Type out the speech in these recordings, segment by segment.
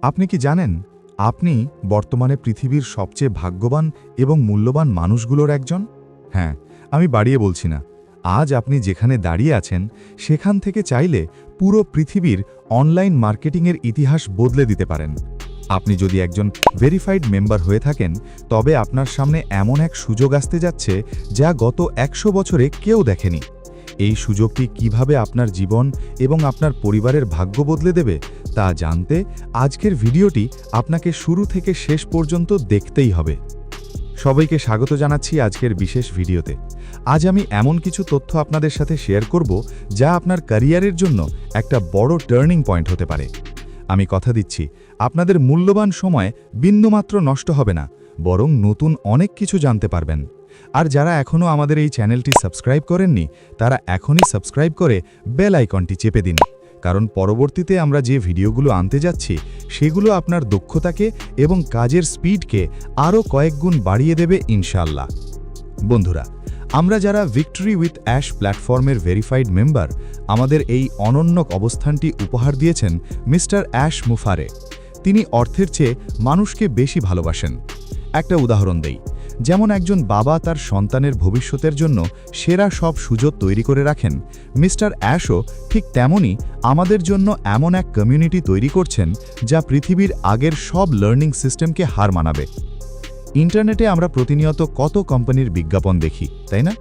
আপনি কি জানেন আপনি বর্তমানে পৃথিবীর সবচেয়ে ভাগ্যবান এবং মূল্যবান মানুষগুলোর একজন? হ্যাঁ, আমি বাড়িয়ে বলছি না। আজ আপনি যেখানে দাঁড়িয়ে আছেন সেখান থেকে চাইলে পুরো পৃথিবীর অনলাইন মার্কেটিংয়ের ইতিহাস বদলে দিতে পারেন। আপনি যদি একজন ভেরিফাইড মেম্বার হয়ে থাকেন, তবে আপনার সামনে এমন এক সুযোগ আসতে যাচ্ছে যা গত 100 বছরে কেউ দেখেনি। এই সুযোগটি কিভাবে আপনার জীবন এবং আপনার পরিবারের ভাগ্য বদলে দেবে তা জানতে আজকের ভিডিওটি আপনাকে শুরু থেকে শেষ পর্যন্ত দেখতেই হবে। সবাইকে স্বাগত জানাচ্ছি আজকের বিশেষ ভিডিওতে। আজ আমি এমন কিছু তথ্য আপনাদের সাথে শেয়ার করব যা আপনার ক্যারিয়ারের জন্য একটা বড় টার্নিং পয়েন্ট হতে পারে। আমি কথা দিচ্ছি, আপনাদের মূল্যবান সময় বিন্দুমাত্র নষ্ট হবে না, বরং নতুন অনেক কিছু জানতে পারবেন। আর যারা এখনও আমাদের এই চ্যানেলটি সাবস্ক্রাইব করেননি, তারা এখনই সাবস্ক্রাইব করে বেল আইকনটি চেপে দিন, কারণ পরবর্তীতে আমরা যে ভিডিওগুলো আনতে যাচ্ছি সেগুলো আপনার দক্ষতাকে এবং কাজের স্পিডকে আরও কয়েক গুণ বাড়িয়ে দেবে ইনশাআল্লাহ। বন্ধুরা, আমরা যারা ভিক্টরি উইথ অ্যাশ প্ল্যাটফর্মের ভেরিফাইড মেম্বার, আমাদের এই অনন্য অবস্থানটি উপহার দিয়েছেন মিস্টার অ্যাশ মুফারে। তিনি অর্থের চেয়ে মানুষকে বেশি ভালোবাসেন। একটা উদাহরণ দেই, যেমন একজন বাবা তার সন্তানের ভবিষ্যতের জন্য সেরা সব সুযোগ তৈরি করে রাখেন, মিস্টার অ্যাশও ঠিক তেমনই আমাদের জন্য এমন এক কমিউনিটি তৈরি করছেন যা পৃথিবীর আগের সব লার্নিং সিস্টেমকে হার মানাবে। ইন্টারনেটে আমরা প্রতিনিয়ত কত কোম্পানির বিজ্ঞাপন দেখি, তাই না?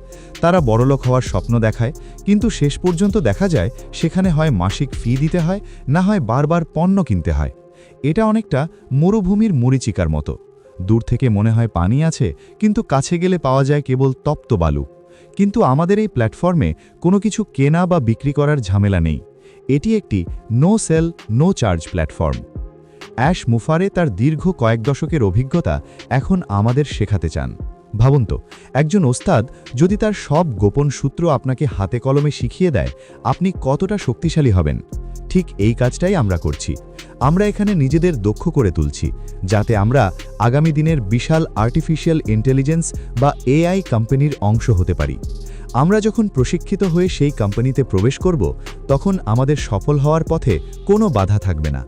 তারা বড়লোক হওয়ার স্বপ্ন দেখায়, কিন্তু শেষ পর্যন্ত দেখা যায় সেখানে হয় মাসিক ফি দিতে হয়, না হয় বারবার পণ্য কিনতে হয়। এটা অনেকটা মরুভূমির মরীচিকার মতো। দূর থেকে মনে হয় পানি আছে, কিন্তু কাছে গেলে পাওয়া যায় কেবল তপ্ত বালু। কিন্তু আমাদের এই প্ল্যাটফর্মে কোনো কিছু কেনা বা বিক্রি করার ঝামেলা নেই। এটি একটি no sale no charge platform. অ্যাশ মুফারে তার দীর্ঘ কয়েক দশকের অভিজ্ঞতা এখন আমাদের শেখাতে চান। ভাবুন তো, একজন ওস্তাদ যদি তার সব গোপন সূত্র আপনাকে হাতে কলমে শিখিয়ে দেয়, আপনি কতটা শক্তিশালী হবেন। ঠিক এই কাজটাই আমরা করছি। আমরা এখানে নিজেদের দক্ষ করে তুলছি, যাতে আমরা আগামী দিনের বিশাল আর্টিফিশিয়াল ইন্টেলিজেন্স বা এআই কোম্পানির অংশ হতে পারি। আমরা যখন প্রশিক্ষিত হয়ে সেই কোম্পানিতে প্রবেশ করব, তখন আমাদের সফল হওয়ার পথে কোনো বাধা থাকবে না।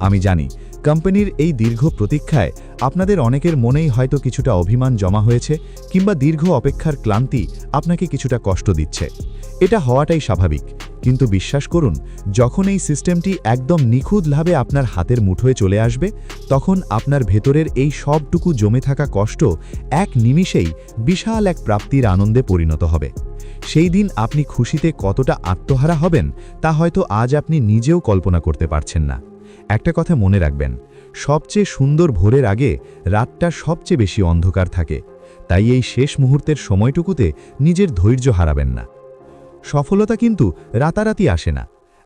আমি জানি, কোম্পানির এই দীর্ঘ প্রতীক্ষায় আপনাদের অনেকের মনেই হয়তো কিছুটা অভিমান জমা হয়েছে, কিংবা দীর্ঘ অপেক্ষার ক্লান্তি আপনাকে কিছুটা কষ্ট দিচ্ছে। এটা হওয়াটাই স্বাভাবিক, কিন্তু বিশ্বাস করুন, যখন এই সিস্টেমটি একদম নিখুঁতভাবে আপনার হাতের মুঠোয় চলে আসবে, তখন আপনার ভেতরের এই সবটুকু জমে থাকা কষ্ট এক নিমিষেই বিশাল এক প্রাপ্তির আনন্দে পরিণত হবে। সেই দিন আপনি খুশিতে কতটা আত্মহারা হবেন তা হয়তো আজ আপনি নিজেও কল্পনা করতে পারছেন না। একটা কথা মনে রাখবেন, সবচেয়ে সুন্দর ভোরের আগে রাতটা সবচেয়ে বেশি অন্ধকার থাকে। তাই এই শেষ মুহূর্তের সময়টুকুতে নিজের ধৈর্য হারাবেন না। সফলতা কিন্তু রাতারাতি আসে না।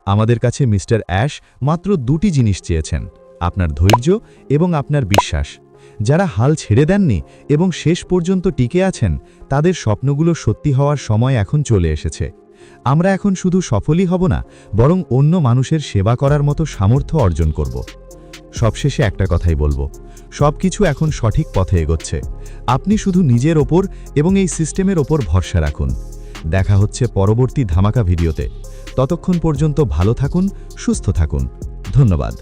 আমাদের কাছে মিস্টার অ্যাশ মাত্র দুটি জিনিস চেয়েছেন, আপনার ধৈর্য এবং আপনার বিশ্বাস। যারা হাল ছেড়ে দেননি এবং শেষ পর্যন্ত টিকে আছেন, তাদের স্বপ্নগুলো সত্যি হওয়ার সময় এখন চলে এসেছে। আমরা এখন শুধু সফলই হব না, বরং অন্য মানুষের সেবা করার মতো সামর্থ্য অর্জন করব। সবশেষে একটা কথাই বলবো, সবকিছু এখন সঠিক পথে এগোচ্ছে। আপনি শুধু নিজের ওপর এবং এই সিস্টেমের ওপর ভরসা রাখুন। দেখা হচ্ছে পরবর্তী ধামাকা ভিডিওতে। ততক্ষণ পর্যন্ত ভালো থাকুন, সুস্থ থাকুন। ধন্যবাদ।